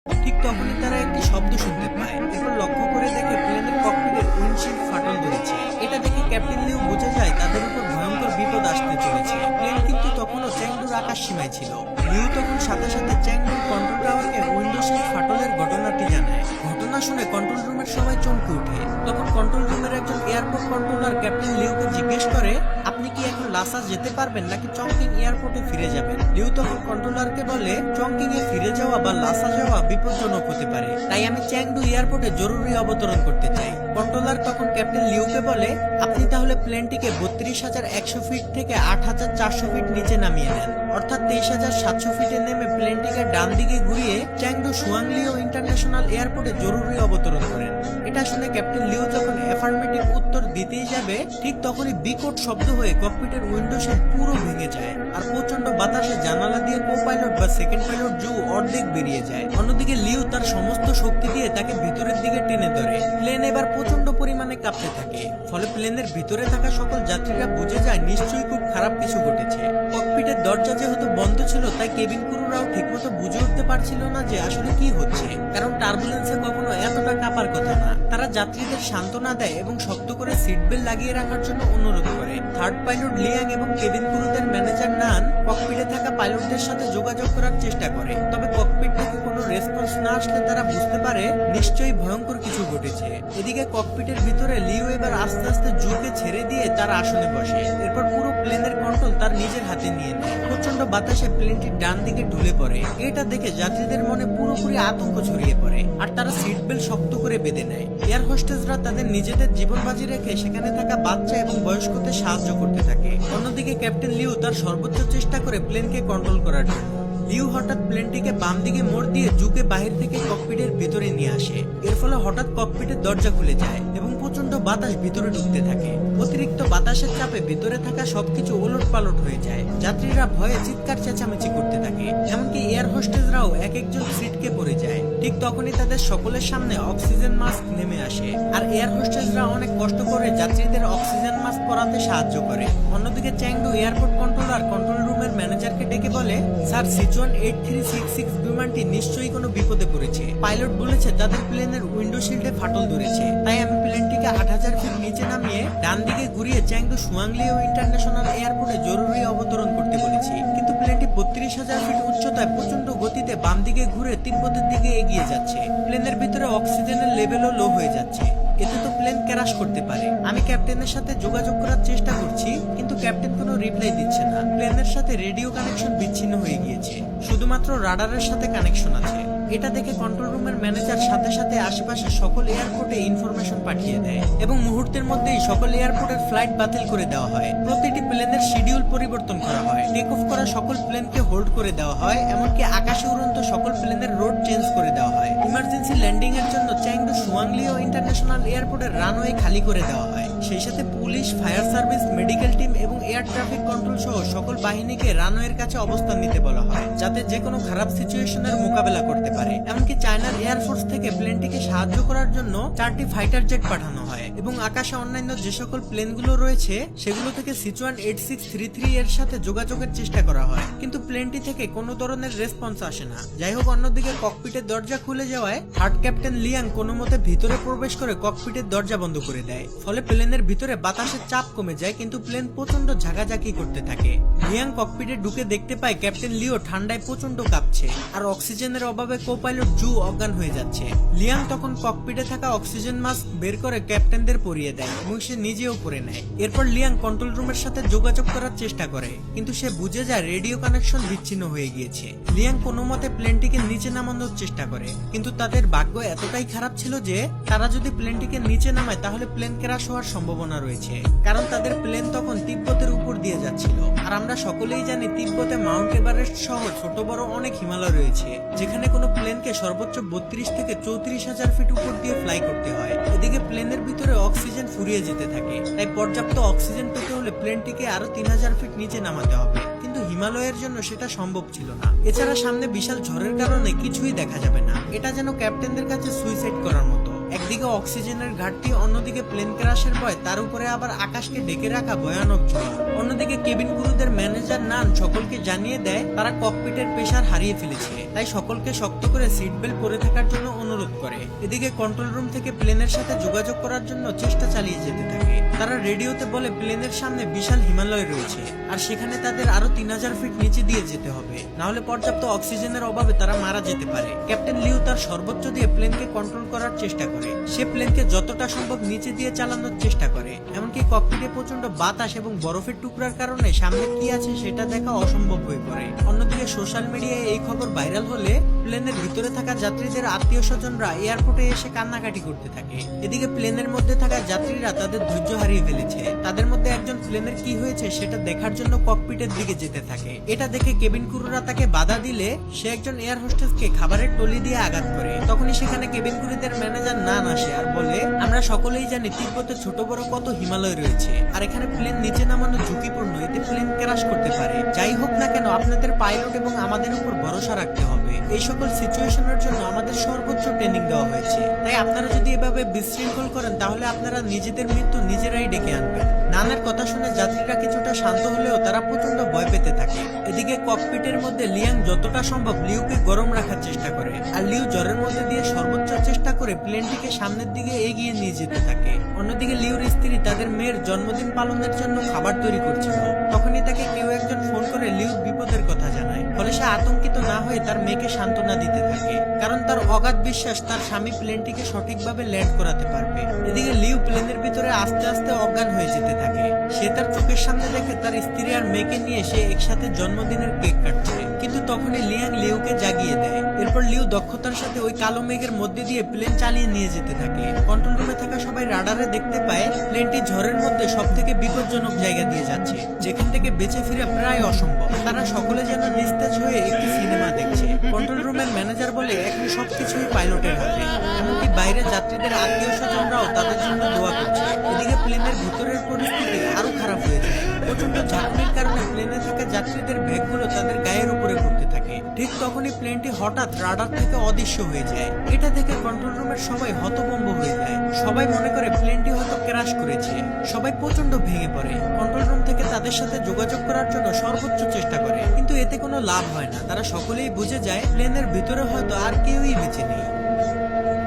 ঠিক তখনই তারা একটি শব্দ শুনতে পায়। এরপর লক্ষ্য করে দেখে প্লেনের ককপিটের উইন্ডশিল্ড ফাটল ধরেছে। এটা দেখে ক্যাপ্টেন লিউ বুঝে যায় তাদের উপর ভয়ঙ্কর বিপদ আসতে চলেছে। প্লেন কিন্তু তখনও চ্যাংডুর আকাশ সীমায় ছিল। লিউ তখন সাথে সাথে চ্যাংডুর কন্ট্রোল টাওয়ারকে উইন্ডোশিল্ড ফাটলের ঘটনাটি জানায়। ঘটনা শুনে কন্ট্রোল রুমের সবাই চমকে ওঠে। তখন কন্ট্রোল রুমের একজন এয়ারপোর্ট কন্ট্রোলার ক্যাপ্টেন লিউকে জিজ্ঞেস করে, আপনি কি এখন লাসা যেতে পারবেন নাকি চংকিং এয়ারপোর্টে ফিরে যাবেন? লিউ তখন কন্ট্রোলারকে বলে, চংকিং এ ফিরে যাওয়া বা লাসা যাওয়া বিপজ্জনক হতে পারে, তাই আমি চ্যাংডু এয়ারপোর্টে জরুরি অবতরণ করতে চাই। কন্ট্রোলার তখন ক্যাপ্টেন লিউকে বলে, আপনি তাহলে প্লেনটিকে 32,100 ফিট থেকে 8,400 ফিট নিচে নামিয়ে নেন, অর্থাৎ 23,700 ফিটে নেমে প্লেনটিকে ডান দিকে ঘুরিয়ে চ্যাংডু সুয়াংলিও ইন্টারন্যাশনাল এয়ারপোর্টে জরুরি অবতরণ করেন। এটা শুনে ক্যাপ্টেন লিউ যখন অ্যাফার্মেটিভ উত্তর দিতেই যাবে, ঠিক তখনই বিকট শব্দ হয়ে ককপিটের উইন্ডোশিল পুরো ভেঙে যায়, আর প্রচন্ড বাতাসে জানালা দিয়ে কো-পাইলট বা সেকেন্ড পাইলট জু অর্ধেক বেরিয়ে যায়। অন্যদিকে লিউ তার সমস্ত শক্তি দিয়ে তাকে ভিতরের দিকে টেনে ধরে। প্লেন এবার প্রচন্ড পরিমাণে কাঁপতে থাকে। ফলে প্লেনের ভিতরে থাকা সকল যাত্রীরা বুঝে যায় নিশ্চয়ই খুব খারাপ কিছু ঘটেছে। ককপিটের দরজা যেহেতু বন্ধ ছিল, তাই কেবিন ক্রুরাও ঠিকমতো বুঝে উঠতে পারছিল না যে আসলে কি হচ্ছে, কারণ টার্বুলেন্সে কখনো এতটা কাঁপার কথা না। তারা যাত্রীদের সান্ত্বনা দেয় এবং শক্ত করে সিট বেল্ট লাগিয়ে রাখার জন্য অনুরোধ করে। থার্ড পাইলট লিয়াং এবং কেবিন ক্রুদের ম্যানেজার নান ককপিটে থাকা পাইলটদের সাথে যোগাযোগ করার চেষ্টা করে, তবে ককপিট থেকে কোনো রেসপন্স না আসলে তারা বুঝতে পারে নিশ্চয়ই ভয়ঙ্কর কিছু ঘটেছে। এদিকে ককপিটের ভিতরে লিও এবার আস্তে আস্তে জুকে ছেড়ে দিয়ে তার আসনে বসে। এরপর পুরো প্লেনের কন্ট্রোল তার নিজের হাতে নিয়ে নেয়। প্রচন্ড বাতাসে প্লেনটি ডান দিকে ঢুলে পড়ে। এটা দেখে যাত্রীদের মনে পুরোপুরি আতঙ্ক ছড়িয়ে পড়ে, আর তারা সিট বেল্ট শক্ত করে বেঁধে নেয়। এয়ার হোস্টেসরা তাদের নিজেদের জীবন বাজি রেখে সেখানে থাকা বাচ্চা এবং বয়স্কদের সাহায্য করতে থাকে। অন্যদিকে ক্যাপ্টেন লিউ তার সর্বোচ্চ চেষ্টা করে প্লেনকে কন্ট্রোল করার জন্য। লিউ হঠাৎ প্লেনটিকে বাম দিকে মোড় দিয়ে জুকে বাহির থেকে ককপিটের ভিতরে নিয়ে আসে। এর ফলে হঠাৎ ককপিটের দরজা খুলে যায় এবং প্রচন্ড বাতাস ভিতরে ঢুকতে থাকে। অতিরিক্ত বাতাসের চাপে ভিতরে থাকা সবকিছু ওলট পালট হয়ে যায়। যাত্রীরা ভয়ে চিৎকার চেঁচামেচি করতে থাকে, এমনকি এয়ার হোস্টেসরাও এক একজন সিটকে পড়ে যায়। ঠিক তখনই তাদের সকলের সামনে অক্সিজেন মাস্ক নেমে আসে, আর এয়ার হোস্টেসরা অনেক কষ্ট করে যাত্রীদের অক্সিজেন মাস্ক পরাতে সাহায্য করে। অন্যদিকে চ্যাংডু এয়ারপোর্ট কন্ট্রোলার কন্ট্রোল রুমের ম্যানেজারকে ডেকে বলে, স্যার, সিচুয়ান 8366 বিমানটি নিশ্চয়ই কোনো বিপদে পড়েছে। পাইলট বলেছে তাদের প্লেনের উইন্ডোশিল্ডে ফাটল ধরেছে, তাই আমি প্লেনটিকে 8,000 ফিট নিচে নামিয়ে ডান দিকে ঘুরিয়ে চ্যাংডু সুয়াংলিও ইন্টারন্যাশনাল এয়ারপোর্টে জরুরি অবতরণ করতে বলেছি। কিন্তু প্লেনটি 32,000 ফিট উচ্চতায় প্রচন্ড গতিতে বাম দিকে ঘুরে তিব্বতের দিকে এগিয়ে যাচ্ছে। প্লেনের ভিতরে অক্সিজেনের লেভেলও লো হয়ে যাচ্ছে। এতে তো প্লেন ক্র্যাশ করতে পারে। আমি ক্যাপ্টেনের সাথে যোগাযোগ করার চেষ্টা করছি, কিন্তু ক্যাপ্টেন কোনো রিপ্লাই দিচ্ছে না। প্লেনের সাথে রেডিও কানেকশন বিচ্ছিন্ন হয়ে গিয়েছে, শুধুমাত্র রাডারের সাথে কানেকশন আছে। এটা দেখে কন্ট্রোল রুমের ম্যানেজার সাথে সাথে আশেপাশে সকল এয়ারপোর্টে ইনফরমেশন পাঠিয়ে দেয় এবং মুহূর্তের মধ্যেই সকল এয়ারপোর্টের ফ্লাইট বাতিল করে দেওয়া হয়। প্রতিটি প্লেনের শিডিউল পরিবর্তন করা হয়। টেক অফ করা সকল প্লেনকে হোল্ড করে দেওয়া হয়, এমনকি আকাশে উড়ন্ত সকল প্লেনের রোড চেঞ্জ করে দেওয়া হয়। ইমার্জেন্সি ল্যান্ডিং এর জন্য চ্যাংডু সুয়াংলিও ইন্টারন্যাশনাল এয়ারপোর্টের রানওয়ে খালি করে দেওয়া হয়। সেই সাথে police, fire service, medical team এবং এয়ার ট্রাফিক কন্ট্রোল সহ সকল বাহিনীকে রানওয়ের কাছে অবস্থান নিতে বলা হয়, যাতে যে কোনো খারাপ সিচুয়েশনের মোকাবেলা করতে পারে। এমনকি চায়নার এয়ারফোর্স থেকে প্লেনটিকে সাহায্য করার জন্য 4টি ফাইটার জেট পাঠানো হয় এবং আকাশে অন্যান্য যে সকল প্লেনগুলো রয়েছে সেগুলো থেকে সিচুয়ান 8633 এর সাথে যোগাযোগের চেষ্টা করা হয়, কিন্তু প্লেনটি থেকে কোনো ধরনের রেসপন্স আসে না। যাই হোক, অন্যদিকে ককপিটের দরজা খুলে যাওয়ায় থার্ড ক্যাপ্টেন লিয়াং কোনো মতে ভিতরে প্রবেশ করে ককপিটের দরজা বন্ধ করে দেয়। ফলে প্লেনের ভিতরে বাতাসের চাপ কমে যায়, কিন্তু প্লেন প্রচন্ড ঝাঁকাঝাঁকি করতে থাকে। লিয়াং ককপিটে ঢুকে দেখতে পায় ক্যাপ্টেন লিও ঠান্ডায় প্রচন্ড কাঁপছে, আর অক্সিজেনের অভাবে কো-পাইলট জু অজ্ঞান হয়ে যাচ্ছে। লিয়াং তখন ককপিটে থাকা অক্সিজেন মাস্ক বের করে ক্যাপ্টেনদের পরিয়ে দেয় এবং সে নিজেও পরে নেয়। এরপর লিয়াং কন্ট্রোল রুমের সাথে যোগাযোগ করার চেষ্টা করে, কিন্তু সে বুঝে যায় রেডিও কানেকশন বিচ্ছিন্ন হয়ে গিয়েছে। লিয়াং কোনো মতে প্লেনটিকে নিচে নামানোর চেষ্টা করে, কিন্তু তাদের ভাগ্য এতটাই খারাপ ছিল যে তারা যদি প্লেনটিকে নিচে নামায় তাহলে প্লেন ক্র্যাশ হওয়ার সম্ভাবনা রয়েছে, কারণ তাদের প্লেন তখন তিব্বতের উপর দিয়ে যাচ্ছিল। আর আমরা সকলেই জানি তিব্বতে মাউন্ট এভারেস্ট সহ ছোট বড় অনেক হিমালয় রয়েছে, যেখানে কোনো প্লেনকে সর্বোচ্চ 32 থেকে 34,000 ফিট উপর দিয়ে ফ্লাই করতে হয়। এদিকে প্লেনের ভিতরে অক্সিজেন ফুরিয়ে যেতে থাকে, তাই পর্যাপ্ত অক্সিজেন পেতে হলে প্লেনটিকে আরো 3,000 ফিট নিচে নামাতে হবে, কিন্তু হিমালয়ের জন্য সেটা সম্ভব ছিল না। এছাড়া সামনে বিশাল ঝড়ের কারণে কিছুই দেখা যাবে না। এটা যেন ক্যাপ্টেনদের কাছে সুইসাইড করার মতো। একদিকে অক্সিজেনের ঘাটতি, অন্যদিকে প্লেন ক্র্যাশের ভয়, তার উপরে আবার আকাশকে ডেকে রাখা ভয়ানক ঝড়। অন্যদিকে কেবিন ক্রুদের ম্যানেজার নান সকলকে জানিয়ে দেয় তারা ককপিটের প্রেসার হারিয়ে ফেলেছে, তাই সকলকে শক্ত করে সিট বেল্ট পরে থাকার জন্য অনুরোধ করে। এদিকে কন্ট্রোল রুম থেকে প্লেনের সাথে যোগাযোগ করার জন্য চেষ্টা চালিয়ে যেতে থাকে। তারা রেডিওতে বলে প্লেনের সামনে বিশাল হিমালয় রয়েছে আর সেখানে তাদের আরো 3000 ফিট নিচে দিয়ে যেতে হবে, না হলে পর্যাপ্ত অক্সিজেনের অভাবে তারা মারা যেতে পারে। ক্যাপ্টেন লিউ তার সর্বোচ্চ দিয়ে প্লেনকে কন্ট্রোল করার চেষ্টা করে। সে প্লেনকে যতটা সম্ভব নিচে দিয়ে চালানোর চেষ্টা করে, এমনকি ককপিটে প্রচন্ড বাতাস এবং বরফের টুকরার কারণে সামনে কি আছে সেটা দেখা অসম্ভব হয়ে পড়ে। অন্যদিকে সোশ্যাল মিডিয়ায় এই খবর ভাইরাল হলে প্লেনের ভিতরে থাকা যাত্রীদের আত্মীয় স্বজনরা এয়ারপোর্টে এসে কান্নাকাটি করতে থাকে। এদিকে প্লেনের মধ্যে থাকা যাত্রীরা তাদের ধৈর্য হারিয়ে ফেলেছে। তাদের মধ্যে একজন প্লেনের কি হয়েছে সেটা দেখার জন্য ককপিটের দিকে যেতে থাকে। এটা দেখে কেবিন ক্রুরা তাকে বাধা দিলে সে একজন এয়ার হোস্টেসকে খাবারের টলি দিয়ে আঘাত করে। তখনই সেখানে কেবিন ক্রুদের ম্যানেজার নান আসে আর বলে, আমরা সকলেই জানি তিব্বতে ছোট বড় কত হিমালয় রয়েছে আর এখানে প্লেন নিচে নামানো ঝুঁকিপূর্ণ, এতে প্লেন ক্র্যাশ করতে পারে। যাই হোক না কেন আপনাদের পাইলট এবং আমাদের উপর ভরসা রাখতে হবে। এই সকল সিচুয়েশনের জন্য আমাদের সর্বোচ্চ ট্রেনিং দেওয়া হয়েছে, তাই আপনারা যদি এভাবে বিশৃঙ্খল করেন তাহলে আপনারা নিজেদের মৃত্যু নিজেরাই ডেকে আনবেন। নানের কথা শুনে যাত্রীরা কিছুটা শান্ত হলেও তারা প্রচন্ড ভয় পেতে থাকে। এদিকে ককপিটের মধ্যে লিয়াং যতটা সম্ভব লিউকে গরম রাখার চেষ্টা করে আর লিউ জ্বরের মধ্যে দিয়ে সর্বোচ্চ চেষ্টা করে প্লেনটিকে সামনের দিকে এগিয়ে নিয়ে যেতে থাকে। অন্যদিকে লিউর স্ত্রী তাদের মেয়ের জন্মদিন পালনের জন্য খাবার তৈরি করছিল। তখনই তাকে কেউ একজন ফোন করে লিউ বিপদের কথা জানায়, ফলে সে আতঙ্কিত না হয়ে তার মেয়েকে সান্ত্বনা দিতে থাকে, কারণ তার অগাধ বিশ্বাস তার স্বামী প্লেনটিকে সঠিকভাবে ল্যান্ড করাতে পারবে। এদিকে লিউ প্লেনের ভিতরে আস্তে আস্তে অজ্ঞান হয়ে যেতে থাকে। সে তার চোখের সামনে দেখে তার স্ত্রী আর মেয়েকে নিয়ে সে একসাথে জন্মদিনের কেক কাটছে, কিন্তু তখনই লিয়াং লিউকে জাগিয়ে দেয়। এরপর লিউ দক্ষতার সাথে ওই কালো মেঘের মধ্যে দিয়ে প্লেন চালিয়ে নিয়ে যেতে থাকে। কন্ট্রোল রুমে থাকা সবাই রাডারে দেখতে পায় প্লেনটি ঝড়ের মধ্যে সব থেকে বিপজ্জনক জায়গা দিয়ে যাচ্ছে, যেখান থেকে বেঁচে ফিরে প্রায় অসম্ভব। তারা সকলে যেন নিস্তেজ হয়ে একটি সিনেমা দেখছে। কন্ট্রোল রুমের ম্যানেজার বলে এখন সবকিছুই পাইলটের হাতে, এমনকি বাইরে যাত্রীদের আত্মীয় স্বজনরাও তাদের জন্য দোয়া করছে। এদিকে প্লেনের ভিতরের পরিস্থিতি আরো খারাপ হয়ে যায়। প্রচন্ড ঝাঁকুনির কারণে প্লেনে থাকা যাত্রীদের ব্যাগগুলো তাদের গায়ের উপরে পড়তে থাকে। ঠিক তখনই প্লেনটি হঠাৎ রাডার থেকে অদৃশ্য হয়ে যায়। এটা দেখে কন্ট্রোল রুমের সবাই হতভম্ব হয়ে যায়। সবাই মনে করে প্লেনটি হয়তো ক্র্যাশ করেছে। সবাই প্রচন্ড ভেঙে পড়ে। কন্ট্রোল রুম থেকে তাদের সাথে যোগাযোগ করার জন্য সর্বোচ্চ চেষ্টা করে, কিন্তু এতে কোনো লাভ হয় না। তারা সকলেই বুঝে যায় প্লেনের ভিতরে হয়তো আর কেউই বেঁচে নেই।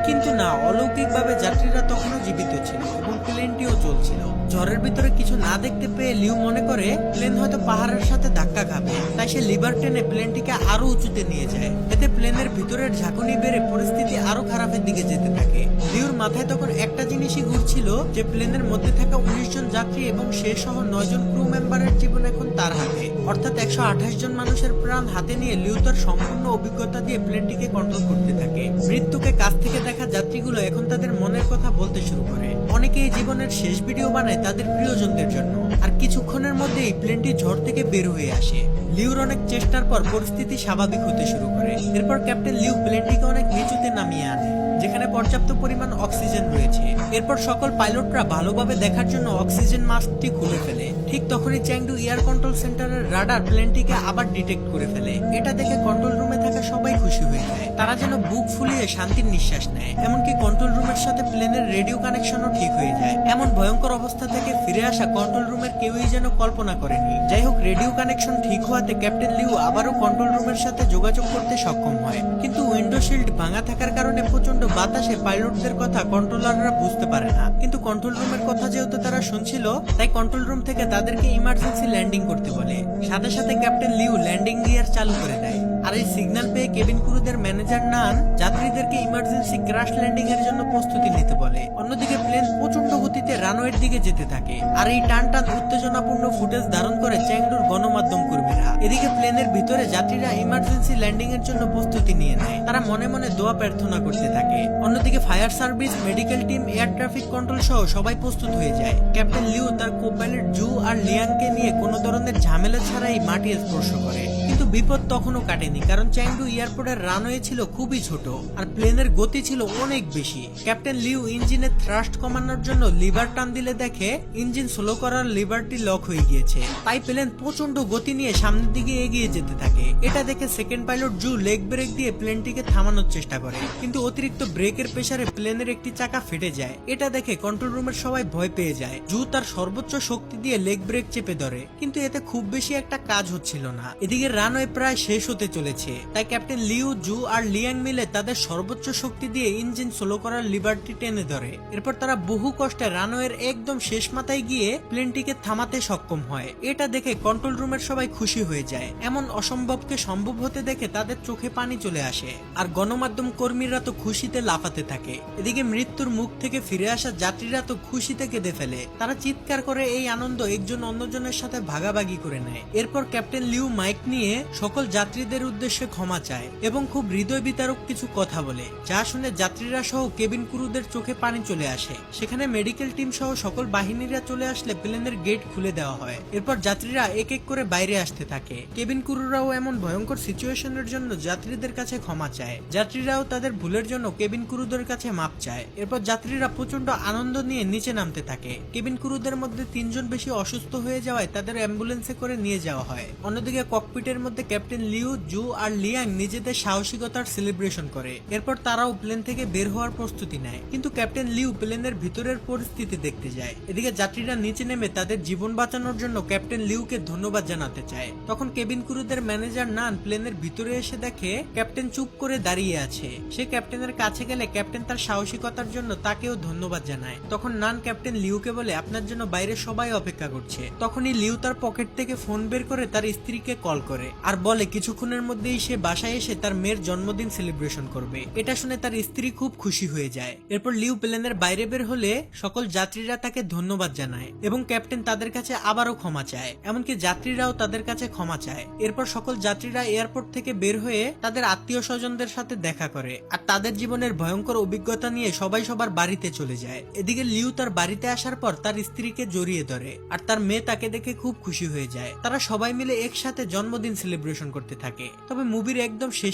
কিন্তু না, অলৌকিকভাবে যাত্রীরা তখনও জীবিত ছিল এবং প্লেনটিও চলছিল। ঝড়ের ভিতরে কিছু না দেখতে পেয়ে লিউ মনে করে প্লেন হয়তো পাহাড়ের সাথে ধাক্কা খাবে, তাই সে লিভার টেনে প্লেনটিকে আরো উঁচুতে নিয়ে যায়। এতে প্লেনের ভিতরের ঝাঁকুনি বেড়ে পরিস্থিতি আরো খারাপের দিকে যেতে থাকে। লিউর মাথায় তখন একটা জিনিসই ঘুরছিল যে প্লেনের মধ্যে থাকা 19 জন যাত্রী এবং সে সহ 9 জন ক্রু মেম্বারের জীবন এখন তার হাতে, অর্থাৎ 128 জন মানুষের প্রাণ হাতে নিয়ে লিউ তার সম্পূর্ণ অভিজ্ঞতা দিয়ে প্লেনটিকে কন্ট্রোল করতে থাকে। মৃত্যুকে কাছ থেকে দেখা যাত্রীগুলো এখন তাদের মনের কথা বলতে শুরু করে। অনেকে এই জীবনের শেষ ভিডিও বানায় তাদের প্রিয়জনদের জন্য। আর কিছুক্ষণের মধ্যেই প্লেনটি ঝড় থেকে বের হয়ে আসে। লিউর অনেক চেষ্টার পর পরিস্থিতি স্বাভাবিক হতে শুরু করে। এরপর ক্যাপ্টেন লিউ প্লেনটিকে অনেক নিচুতে নামিয়ে আনে, যেখানে পর্যাপ্ত পরিমাণ অক্সিজেন রয়েছে। এরপর সকল পাইলটরা ভালোভাবে দেখার জন্য অক্সিজেন মাস্কটি খুলে ফেলে। ঠিক তখনই চ্যাংডু এয়ার কন্ট্রোল সেন্টারের রাডার প্লেনটিকে আবার ডিটেক্ট করে ফেলে। এটা দেখে কন্ট্রোল রুমে থাকা সবাই খুশি হয়ে যায়। তারা যেন বুক ফুলিয়ে শান্তির নিঃশ্বাস নেয়। এমনকি কন্ট্রোল রুমের সাথে প্লেনের রেডিও কানেকশনও ঠিক হয়ে যায়। এমন ভয়ঙ্কর অবস্থা থেকে ফিরে আসা কন্ট্রোল রুমের কেউই যেন কল্পনা করেনি। যাই হোক, রেডিও কানেকশন ঠিক হওয়াতে ক্যাপ্টেন লিউ আবারও কন্ট্রোল রুমের সাথে যোগাযোগ করতে সক্ষম হয়, কিন্তু উইন্ডো শিল্ড ভাঙা থাকার কারণে প্রচন্ড বাতাসে পাইলটদের কথা কন্ট্রোলাররা বুঝতে পারে না। কিন্তু কন্ট্রোল রুমের কথা যেহেতু তারা শুনছিল, তাই কন্ট্রোল রুম থেকে তাদেরকে ইমার্জেন্সি ল্যান্ডিং করতে বলে। সাথে সাথে ক্যাপ্টেন লিউ ল্যান্ডিং গিয়ার চালু করে দেয়। আর এই সিগন্যাল পেয়ে কেবিন ক্রুদের ম্যানেজার নান যাত্রীদেরকে ইমার্জেন্সি ক্র্যাশ ল্যান্ডিং এর জন্য প্রস্তুতি নিতে বলে। অন্যদিকে প্লেন প্রচন্ড গতিতে রানওয়ের দিকে যেতে থাকে। আর এই টান উত্তেজনাপূর্ণ ফুটেজ ধারণ করে চ্যাংডুর গণমাধ্যম কর্মীরা। এদিকে প্লেনের ভিতরে যাত্রীরা ইমার্জেন্সি ল্যান্ডিং এর জন্য প্রস্তুতি নিয়ে নেয়। তারা মনে মনে দোয়া প্রার্থনা করতে থাকে। অন্যদিকে fire service, medical team, air traffic control সহ সবাই প্রস্তুত হয়ে যায়। ক্যাপ্টেন লিউ তার কো-পাইলট জু আর লিয়াংকে নিয়ে কোনো ধরনের ঝামেলা ছাড়াই মাটি স্পর্শ করে। কিন্তু বিপদ তখনও কাটেনি, কারণ চ্যাংডু এয়ারপোর্টের রানওয়ে ছিল খুবই ছোট আর প্লেনের গতি ছিল অনেক বেশি। ক্যাপ্টেন লিউ ইঞ্জিনের থ্রাস্ট কমানোর জন্য লিভার টান দিলে দেখে ইঞ্জিন স্লো করার লিভারটি লক হয়ে গিয়েছে। তাই প্লেন প্রচন্ড গতি নিয়ে সামনের দিকে এগিয়ে যেতে থাকে। এটা দেখে সেকেন্ড পাইলট জু লেগ ব্রেক দিয়ে প্লেনটিকে থামানোর চেষ্টা করে, কিন্তু অতিরিক্ত ব্রেকের প্রেসারে প্লেনের একটি চাকা ফেটে যায়। এটা দেখে কন্ট্রোল রুমের সবাই ভয় পেয়ে যায়। জু তার সর্বোচ্চ শক্তি দিয়ে লেগ ব্রেক চেপে ধরে, কিন্তু এতে খুব বেশি একটা কাজ হচ্ছিল না। এদিকে রানওয়ে প্রায় শেষ হতে চলেছে, তাই ক্যাপ্টেন লিউ, জু আর লিয়াং মিলে তাদের সর্বোচ্চ শক্তি দিয়ে ইঞ্জিন স্লো করার লিভারটি টেনে ধরে। এরপর তারা বহু কষ্টে রানওয়ের একদম শেষ মাথায় গিয়ে প্লেনটিকে থামাতে সক্ষম হয়। এটা দেখে কন্ট্রোল রুমের সবাই খুশি হয়ে যায়। এমন অসম্ভবকে সম্ভব হতে দেখে তাদের চোখে পানি চলে আসে, আর গণমাধ্যম কর্মীরা তো খুশিতে লাফাতে থাকে। এদিকে মৃত্যুর মুখ থেকে ফিরে আসা যাত্রীরা তো খুশিতে কেঁদে ফেলে। তারা চিৎকার করে এই আনন্দ একজন অন্যজনের সাথে ভাগাভাগি করে নেয়। এরপর ক্যাপ্টেন লিউ মাইক নিয়ে সকল যাত্রীদের উদ্দেশ্যে ক্ষমা চায় এবং খুব হৃদয় বিতারক কিছু কথা বলে, যা শুনে যাত্রীরা সহ কেবিন ক্রুদের চোখে পানি চলে আসে। সেখানে মেডিকেল টিম সহ সকল বাহিনীরা চলে আসলে প্লেনের গেট খুলে দেওয়া হয়। এরপর যাত্রীরা এক এক করে বাইরে আসতে থাকে। কেবিন ক্রুরাও এমন ভয়ঙ্কর সিচুয়েশনের জন্য যাত্রীদের কাছে ক্ষমা চায়। যাত্রীরাও তাদের ভুলের জন্য কেবিন ক্রুদের কাছে মাপ চায়। এরপর যাত্রীরা প্রচন্ড আনন্দ নিয়ে নিচে নামতে থাকে। কেবিন ক্রুদের মধ্যে 3 জন বেশি অসুস্থ হয়ে যাওয়ায় তাদের অ্যাম্বুলেন্সে করে নিয়ে যাওয়া হয়। অন্যদিকে ককপিটের মধ্যে ক্যাপ্টেন লিউ, জু আর লিয়াং নিজেদের সাহসিকতার সেলিব্রেশন করে। এরপর তারাও প্লেন থেকে বের হওয়ার প্রস্তুতি নেয়, কিন্তু ক্যাপ্টেন লিউ প্লেনের ভিতরের পরিস্থিতি দেখতে যায়। এদিকে যাত্রীরা নিচে নেমে তাদের জীবন বাঁচানোর জন্য ক্যাপ্টেন লিউকে ধন্যবাদ জানাতে চায়। তখন কেবিন ক্রুদের ম্যানেজার নান প্লেনের ভিতরে এসে দেখে ক্যাপ্টেন চুপ করে দাঁড়িয়ে আছে। সে ক্যাপ্টেনের কাছে গেলে ক্যাপ্টেন তার সাহসিকতার জন্য তাকেও ধন্যবাদ জানায়। তখন নান ক্যাপ্টেন লিউকে বলে, আপনার জন্য বাইরে সবাই অপেক্ষা করছে। তখনই লিউ তার পকেট থেকে ফোন বের করে তার স্ত্রীকে কল করে আর বলে কিছুক্ষণের মধ্যেই সে বাসায় এসে তার মেয়ের জন্মদিন সেলিব্রেশন করবে। এটা শুনে তার স্ত্রী খুব খুশি হয়ে যায়। এরপর লিউ প্লেনের বাইরে বের হলে সকল যাত্রীরা তাকে ধন্যবাদ জানায় এবং ক্যাপ্টেন তাদের কাছে আবারও ক্ষমা চায়। এমনকি যাত্রীরাও তাদের কাছে ক্ষমা চায়। এরপর সকল যাত্রীরা এয়ারপোর্ট থেকে বের হয়ে তাদের আত্মীয় স্বজনদের সাথে দেখা করে আর তাদের জীবনের ভয়ঙ্কর অভিজ্ঞতা নিয়ে সবাই সবার বাড়িতে চলে যায়। এদিকে লিউ তার বাড়িতে আসার পর তার স্ত্রীকে জড়িয়ে ধরে আর তার মেয়ে তাকে দেখে খুব খুশি হয়ে যায়। তারা সবাই মিলে একসাথে জন্মদিন সেলিব্রেশন করতে থাকে। তবে মুভির একদম শেষ